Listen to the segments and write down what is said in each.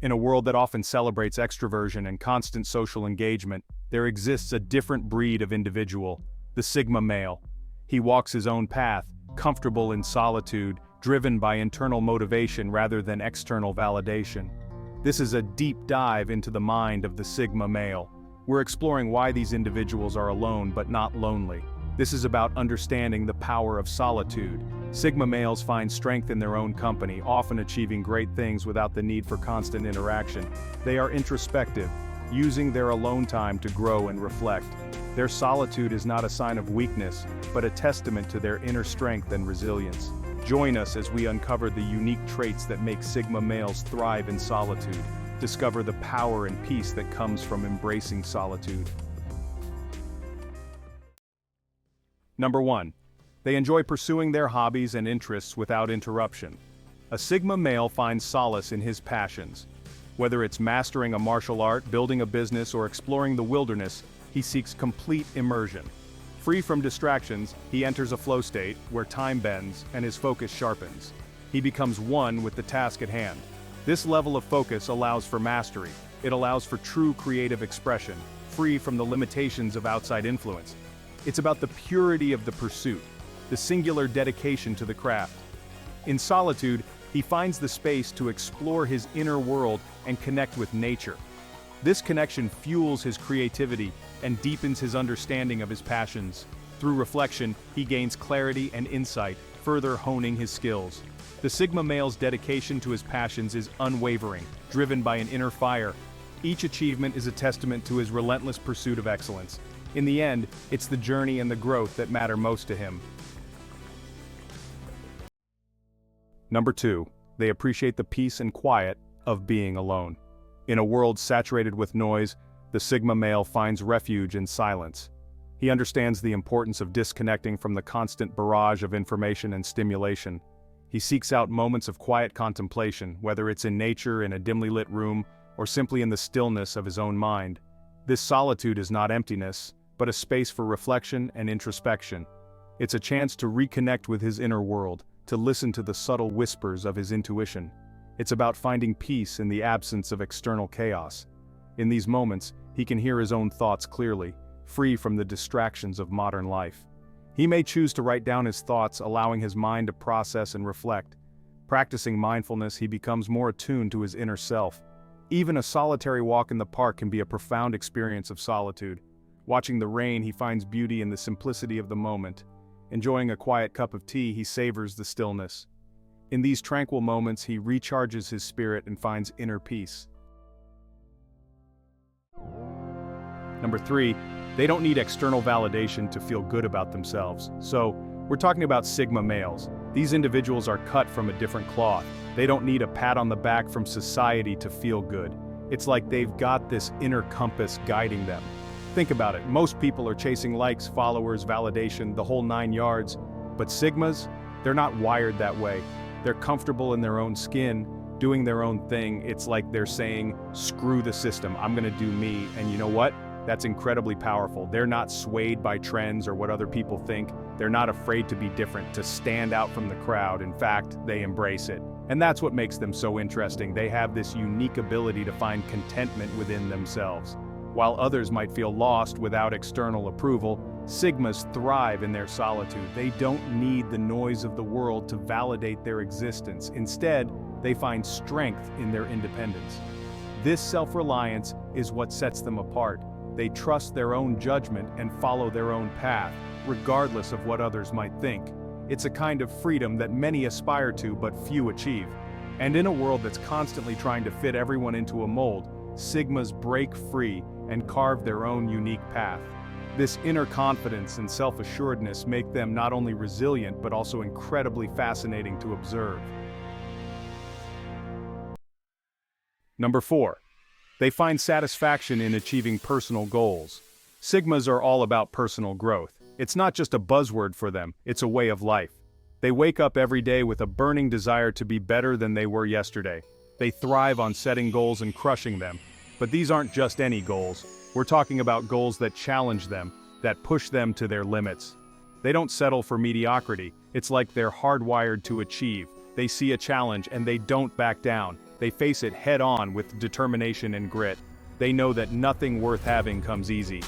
In a world that often celebrates extroversion and constant social engagement, there exists a different breed of individual, the Sigma male. He walks his own path, comfortable in solitude, driven by internal motivation rather than external validation. This is a deep dive into the mind of the Sigma male. We're exploring why these individuals are alone but not lonely. This is about understanding the power of solitude. Sigma males find strength in their own company, often achieving great things without the need for constant interaction. They are introspective, using their alone time to grow and reflect. Their solitude is not a sign of weakness, but a testament to their inner strength and resilience. Join us as we uncover the unique traits that make Sigma males thrive in solitude. Discover the power and peace that comes from embracing solitude. Number 1. They enjoy pursuing their hobbies and interests without interruption. A Sigma male finds solace in his passions. Whether it's mastering a martial art, building a business, or exploring the wilderness, he seeks complete immersion. Free from distractions, he enters a flow state where time bends and his focus sharpens. He becomes one with the task at hand. This level of focus allows for mastery. It allows for true creative expression, free from the limitations of outside influence. It's about the purity of the pursuit, the singular dedication to the craft. In solitude, he finds the space to explore his inner world and connect with nature. This connection fuels his creativity and deepens his understanding of his passions. Through reflection, he gains clarity and insight, further honing his skills. The Sigma male's dedication to his passions is unwavering, driven by an inner fire. Each achievement is a testament to his relentless pursuit of excellence. In the end, it's the journey and the growth that matter most to him. Number 2. They appreciate the peace and quiet of being alone. In a world saturated with noise, the Sigma male finds refuge in silence. He understands the importance of disconnecting from the constant barrage of information and stimulation. He seeks out moments of quiet contemplation, whether it's in nature, in a dimly lit room, or simply in the stillness of his own mind. This solitude is not emptiness, but a space for reflection and introspection. It's a chance to reconnect with his inner world, to listen to the subtle whispers of his intuition. It's about finding peace in the absence of external chaos. In these moments, he can hear his own thoughts clearly, free from the distractions of modern life. He may choose to write down his thoughts, allowing his mind to process and reflect. Practicing mindfulness, he becomes more attuned to his inner self. Even a solitary walk in the park can be a profound experience of solitude. Watching the rain, he finds beauty in the simplicity of the moment. Enjoying a quiet cup of tea, he savors the stillness. In these tranquil moments, he recharges his spirit and finds inner peace. Number 3, they don't need external validation to feel good about themselves. So, we're talking about Sigma males. These individuals are cut from a different cloth. They don't need a pat on the back from society to feel good. It's like they've got this inner compass guiding them. Think about it, most people are chasing likes, followers, validation, the whole 9 yards. But Sigmas, they're not wired that way. They're comfortable in their own skin, doing their own thing. It's like they're saying, screw the system, I'm gonna do me. And you know what? That's incredibly powerful. They're not swayed by trends or what other people think. They're not afraid to be different, to stand out from the crowd. In fact, they embrace it. And that's what makes them so interesting. They have this unique ability to find contentment within themselves. While others might feel lost without external approval, Sigmas thrive in their solitude. They don't need the noise of the world to validate their existence. Instead, they find strength in their independence. This self-reliance is what sets them apart. They trust their own judgment and follow their own path, regardless of what others might think. It's a kind of freedom that many aspire to but few achieve. And in a world that's constantly trying to fit everyone into a mold, Sigmas break free and carve their own unique path. This inner confidence and self-assuredness make them not only resilient but also incredibly fascinating to observe. Number 4. They find satisfaction in achieving personal goals. Sigmas are all about personal growth. It's not just a buzzword for them, it's a way of life. They wake up every day with a burning desire to be better than they were yesterday. They thrive on setting goals and crushing them. But these aren't just any goals. We're talking about goals that challenge them, that push them to their limits. They don't settle for mediocrity. It's like they're hardwired to achieve. They see a challenge and they don't back down. They face it head-on with determination and grit. They know that nothing worth having comes easy.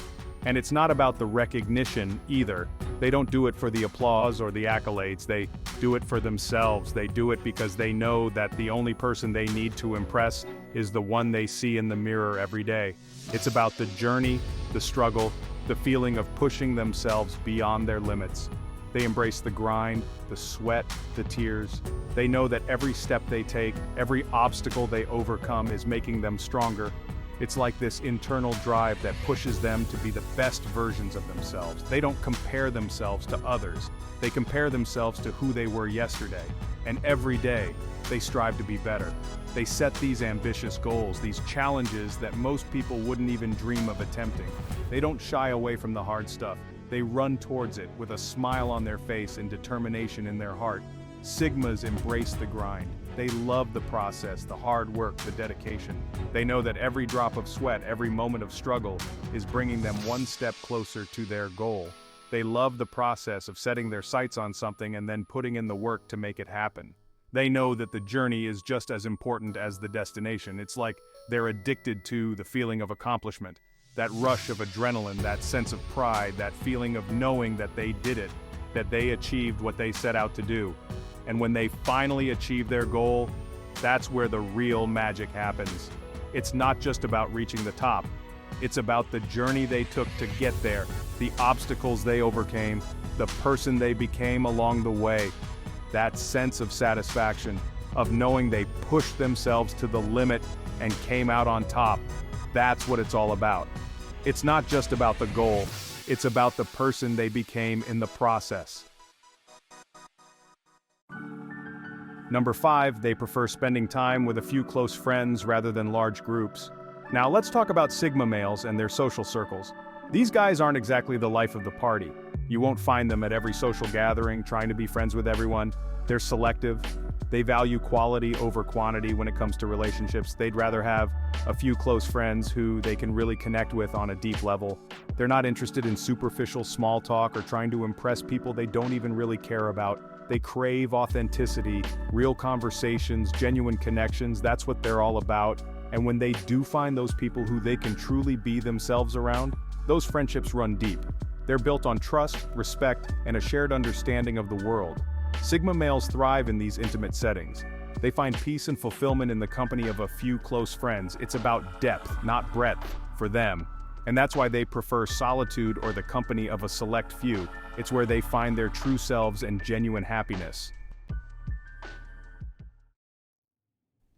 And it's not about the recognition either. They don't do it for the applause or the accolades. They do it for themselves. They do it because they know that the only person they need to impress is the one they see in the mirror every day. It's about the journey, the struggle, the feeling of pushing themselves beyond their limits. They embrace the grind, the sweat, the tears. They know that every step they take, every obstacle they overcome is making them stronger. It's like this internal drive that pushes them to be the best versions of themselves. They don't compare themselves to others. They compare themselves to who they were yesterday. And every day, they strive to be better. They set these ambitious goals, these challenges that most people wouldn't even dream of attempting. They don't shy away from the hard stuff. They run towards it with a smile on their face and determination in their heart. Sigmas embrace the grind. They love the process, the hard work, the dedication. They know that every drop of sweat, every moment of struggle is bringing them one step closer to their goal. They love the process of setting their sights on something and then putting in the work to make it happen. They know that the journey is just as important as the destination. It's like they're addicted to the feeling of accomplishment, that rush of adrenaline, that sense of pride, that feeling of knowing that they did it, that they achieved what they set out to do. And when they finally achieve their goal, that's where the real magic happens. It's not just about reaching the top. It's about the journey they took to get there, the obstacles they overcame, the person they became along the way. That sense of satisfaction, of knowing they pushed themselves to the limit and came out on top, that's what it's all about. It's not just about the goal, it's about the person they became in the process. Number 5, they prefer spending time with a few close friends rather than large groups. Now let's talk about Sigma males and their social circles. These guys aren't exactly the life of the party. You won't find them at every social gathering trying to be friends with everyone. They're selective. They value quality over quantity when it comes to relationships. They'd rather have a few close friends who they can really connect with on a deep level. They're not interested in superficial small talk or trying to impress people they don't even really care about. They crave authenticity, real conversations, genuine connections. That's what they're all about. And when they do find those people who they can truly be themselves around, those friendships run deep. They're built on trust, respect, and a shared understanding of the world. Sigma males thrive in these intimate settings. They find peace and fulfillment in the company of a few close friends. It's about depth, not breadth, for them. And that's why they prefer solitude or the company of a select few. It's where they find their true selves and genuine happiness.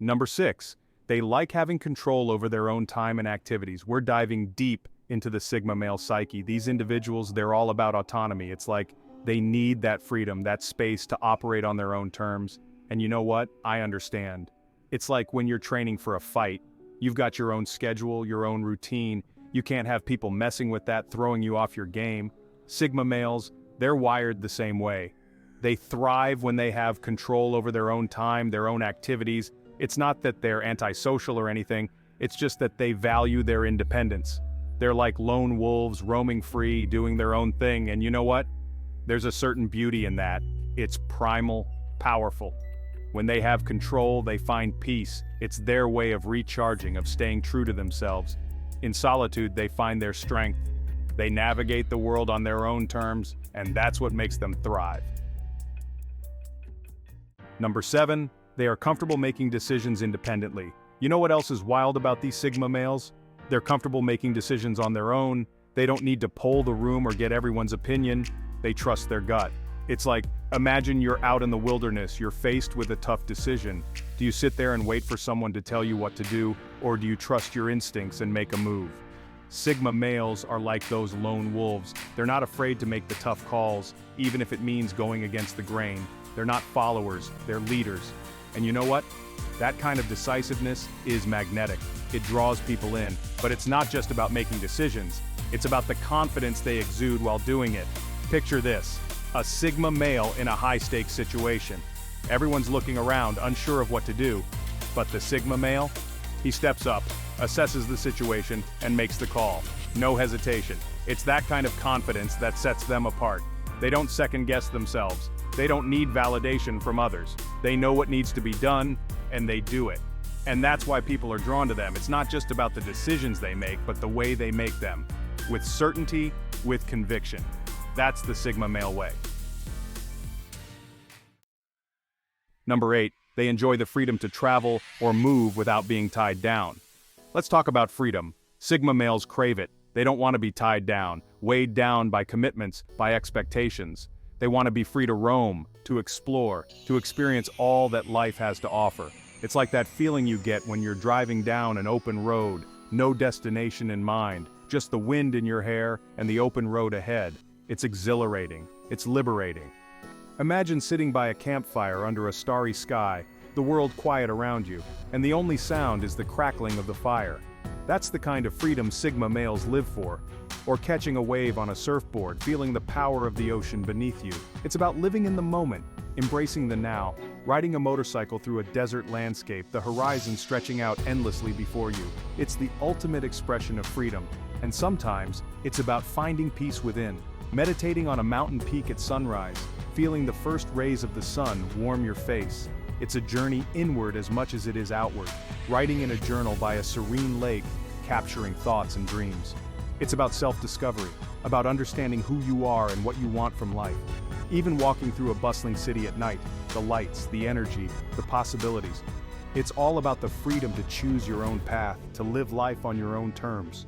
Number 6, they like having control over their own time and activities. We're diving deep into the Sigma male psyche. These individuals, they're all about autonomy. It's like they need that freedom, that space to operate on their own terms. And you know what? I understand. It's like when you're training for a fight. You've got your own schedule, your own routine. You can't have people messing with that, throwing you off your game. Sigma males, they're wired the same way. They thrive when they have control over their own time, their own activities. It's not that they're antisocial or anything, it's just that they value their independence. They're like lone wolves roaming free, doing their own thing, and you know what? There's a certain beauty in that. It's primal, powerful. When they have control, they find peace. It's their way of recharging, of staying true to themselves. In solitude, they find their strength. They navigate the world on their own terms, and that's what makes them thrive. Number 7, they are comfortable making decisions independently. You know what else is wild about these Sigma males? They're comfortable making decisions on their own. They don't need to poll the room or get everyone's opinion. They trust their gut. It's like, imagine you're out in the wilderness, you're faced with a tough decision. Do you sit there and wait for someone to tell you what to do, or do you trust your instincts and make a move? Sigma males are like those lone wolves. They're not afraid to make the tough calls, even if it means going against the grain. They're not followers, they're leaders. And you know what? That kind of decisiveness is magnetic. It draws people in. But it's not just about making decisions. It's about the confidence they exude while doing it. Picture this. A Sigma male in a high-stakes situation. Everyone's looking around, unsure of what to do. But the Sigma male? He steps up, assesses the situation, and makes the call. No hesitation. It's that kind of confidence that sets them apart. They don't second-guess themselves. They don't need validation from others. They know what needs to be done, and they do it. And that's why people are drawn to them. It's not just about the decisions they make, but the way they make them. With certainty, with conviction. That's the Sigma male way. Number 8, they enjoy the freedom to travel or move without being tied down. Let's talk about freedom. Sigma males crave it. They don't want to be tied down, weighed down by commitments, by expectations. They want to be free to roam, to explore, to experience all that life has to offer. It's like that feeling you get when you're driving down an open road, no destination in mind, just the wind in your hair and the open road ahead. It's exhilarating. It's liberating. Imagine sitting by a campfire under a starry sky, the world quiet around you, and the only sound is the crackling of the fire. That's the kind of freedom Sigma males live for. Or catching a wave on a surfboard, feeling the power of the ocean beneath you. It's about living in the moment, embracing the now, riding a motorcycle through a desert landscape, the horizon stretching out endlessly before you. It's the ultimate expression of freedom. And sometimes, it's about finding peace within, meditating on a mountain peak at sunrise, feeling the first rays of the sun warm your face. It's a journey inward as much as it is outward, writing in a journal by a serene lake, capturing thoughts and dreams. It's about self-discovery, about understanding who you are and what you want from life. Even walking through a bustling city at night, the lights, the energy, the possibilities. It's all about the freedom to choose your own path, to live life on your own terms.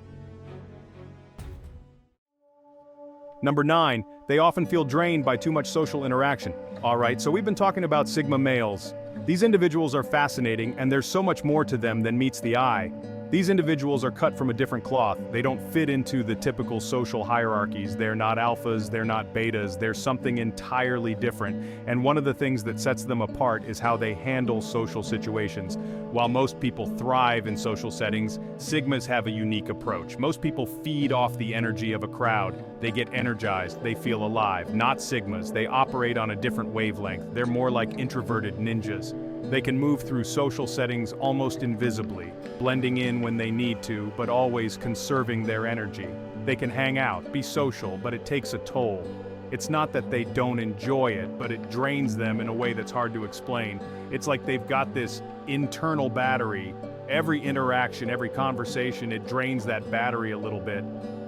Number 9, they often feel drained by too much social interaction. Alright, so we've been talking about Sigma males. These individuals are fascinating, and there's so much more to them than meets the eye. These individuals are cut from a different cloth. They don't fit into the typical social hierarchies. They're not alphas, they're not betas, they're something entirely different. And one of the things that sets them apart is how they handle social situations. While most people thrive in social settings, Sigmas have a unique approach. Most people feed off the energy of a crowd. They get energized, they feel alive. Not Sigmas, they operate on a different wavelength. They're more like introverted ninjas. They can move through social settings almost invisibly, blending in when they need to, but always conserving their energy. They can hang out, be social, but it takes a toll. It's not that they don't enjoy it, but it drains them in a way that's hard to explain. It's like they've got this internal battery. Every interaction, every conversation, it drains that battery a little bit.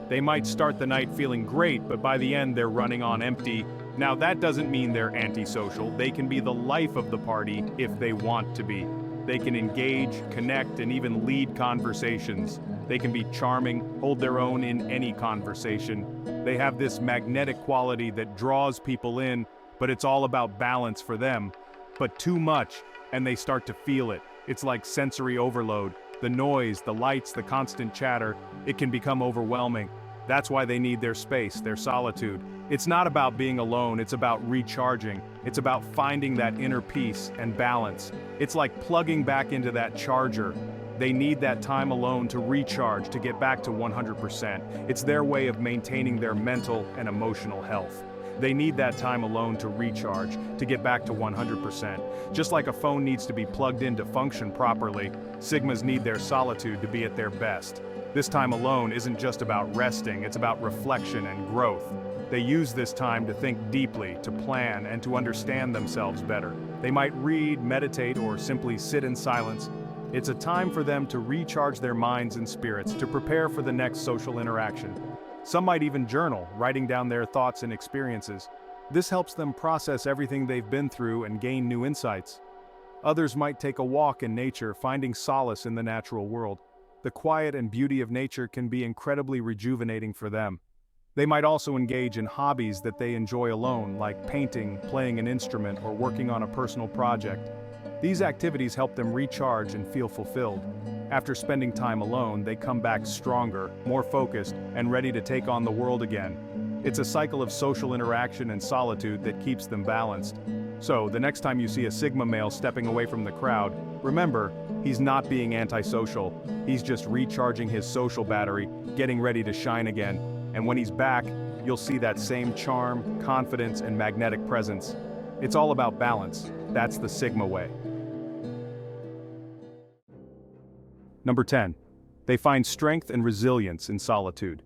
They might start the night feeling great, but by the end they're running on empty. Now that doesn't mean they're antisocial. They can be the life of the party if they want to be. They can engage, connect, and even lead conversations. They can be charming, hold their own in any conversation. They have this magnetic quality that draws people in, but it's all about balance for them. But too much, and they start to feel it. It's like sensory overload. The noise, the lights, the constant chatter, it can become overwhelming. That's why they need their space, their solitude. It's not about being alone, it's about recharging. It's about finding that inner peace and balance. It's like plugging back into that charger. They need that time alone to recharge, to get back to 100%. It's their way of maintaining their mental and emotional health. They need that time alone to recharge, to get back to 100%. Just like a phone needs to be plugged in to function properly, Sigmas need their solitude to be at their best. This time alone isn't just about resting, it's about reflection and growth. They use this time to think deeply, to plan, and to understand themselves better. They might read, meditate, or simply sit in silence. It's a time for them to recharge their minds and spirits, to prepare for the next social interaction. Some might even journal, writing down their thoughts and experiences. This helps them process everything they've been through and gain new insights. Others might take a walk in nature, finding solace in the natural world. The quiet and beauty of nature can be incredibly rejuvenating for them. They might also engage in hobbies that they enjoy alone, like painting, playing an instrument, or working on a personal project. These activities help them recharge and feel fulfilled. After spending time alone, they come back stronger, more focused, and ready to take on the world again. It's a cycle of social interaction and solitude that keeps them balanced. So, the next time you see a Sigma male stepping away from the crowd, remember, he's not being antisocial. He's just recharging his social battery, getting ready to shine again. And when he's back, you'll see that same charm, confidence, and magnetic presence. It's all about balance. That's the Sigma way. Number 10. They find strength and resilience in solitude.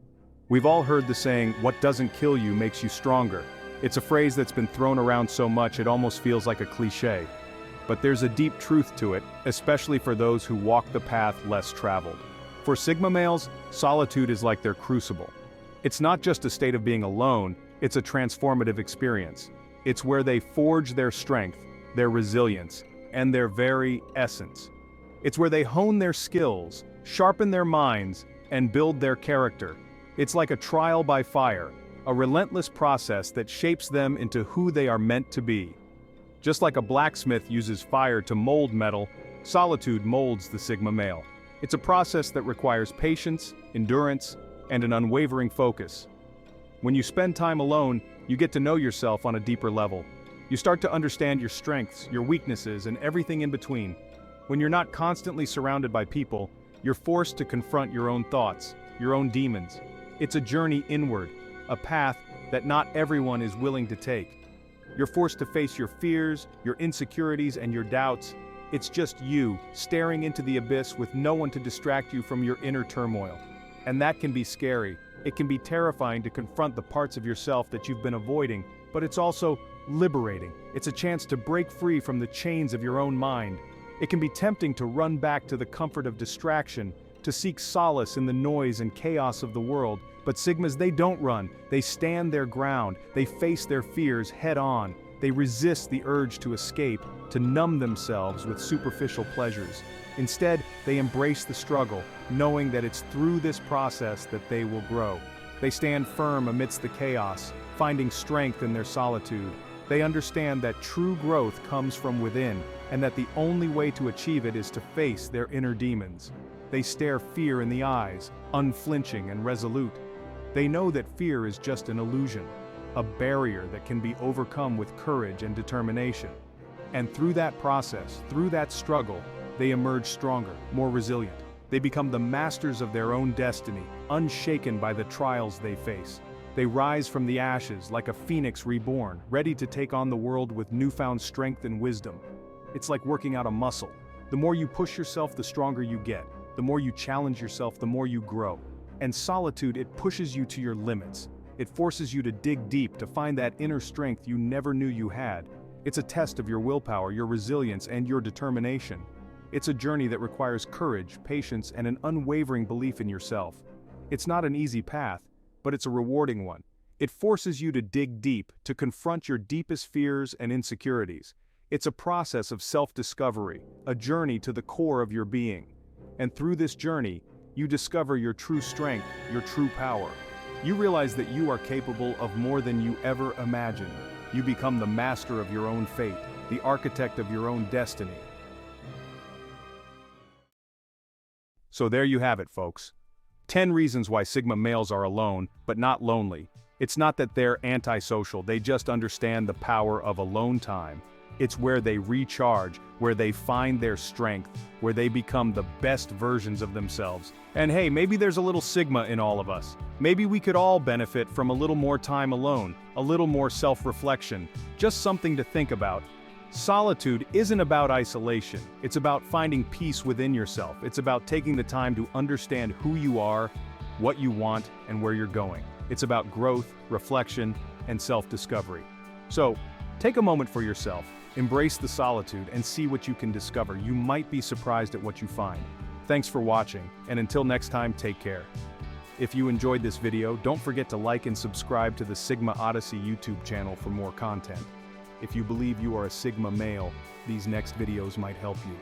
We've all heard the saying, "What doesn't kill you makes you stronger." It's a phrase that's been thrown around so much it almost feels like a cliché. But there's a deep truth to it, especially for those who walk the path less traveled. For Sigma males, solitude is like their crucible. It's not just a state of being alone, it's a transformative experience. It's where they forge their strength, their resilience, and their very essence. It's where they hone their skills, sharpen their minds, and build their character. It's like a trial by fire, a relentless process that shapes them into who they are meant to be. Just like a blacksmith uses fire to mold metal, solitude molds the Sigma male. It's a process that requires patience, endurance, and an unwavering focus. When you spend time alone, you get to know yourself on a deeper level. You start to understand your strengths, your weaknesses, and everything in between. When you're not constantly surrounded by people, you're forced to confront your own thoughts, your own demons. It's a journey inward, a path that not everyone is willing to take. You're forced to face your fears, your insecurities, and your doubts. It's just you, staring into the abyss with no one to distract you from your inner turmoil. And that can be scary. It can be terrifying to confront the parts of yourself that you've been avoiding, but it's also liberating. It's a chance to break free from the chains of your own mind. It can be tempting to run back to the comfort of distraction, to seek solace in the noise and chaos of the world. But Sigmas, they don't run. They stand their ground. They face their fears head on. They resist the urge to escape, to numb themselves with superficial pleasures. Instead, they embrace the struggle, knowing that it's through this process that they will grow. They stand firm amidst the chaos, finding strength in their solitude. They understand that true growth comes from within, and that the only way to achieve it is to face their inner demons. They stare fear in the eyes, unflinching and resolute. They know that fear is just an illusion, a barrier that can be overcome with courage and determination. And through that process, through that struggle, they emerge stronger, more resilient. They become the masters of their own destiny, unshaken by the trials they face. They rise from the ashes like a phoenix reborn, ready to take on the world with newfound strength and wisdom. It's like working out a muscle. The more you push yourself, the stronger you get. The more you challenge yourself, the more you grow. And solitude, it pushes you to your limits. It forces you to dig deep, to find that inner strength you never knew you had. It's a test of your willpower, your resilience, and your determination. It's a journey that requires courage, patience, and an unwavering belief in yourself. It's not an easy path, but it's a rewarding one. It forces you to dig deep, to confront your deepest fears and insecurities. It's a process of self-discovery, a journey to the core of your being. And through this journey, you discover your true strength, your true power. You realize that you are capable of more than you ever imagined. You become the master of your own fate, the architect of your own destiny. So there you have it, folks. 10 reasons why Sigma males are alone, but not lonely. It's not that they're antisocial, they just understand the power of alone time. It's where they recharge, where they find their strength, where they become the best versions of themselves. And hey, maybe there's a little Sigma in all of us. Maybe we could all benefit from a little more time alone, a little more self-reflection, just something to think about. Solitude isn't about isolation, it's about finding peace within yourself. It's about taking the time to understand who you are, what you want, and where you're going. It's about growth, reflection, and self-discovery. So, take a moment for yourself, embrace the solitude, and see what you can discover. You might be surprised at what you find. Thanks for watching, and until next time, take care. If you enjoyed this video, don't forget to like and subscribe to the Sigma Odyssey YouTube channel for more content. If you believe you are a Sigma male, these next videos might help you.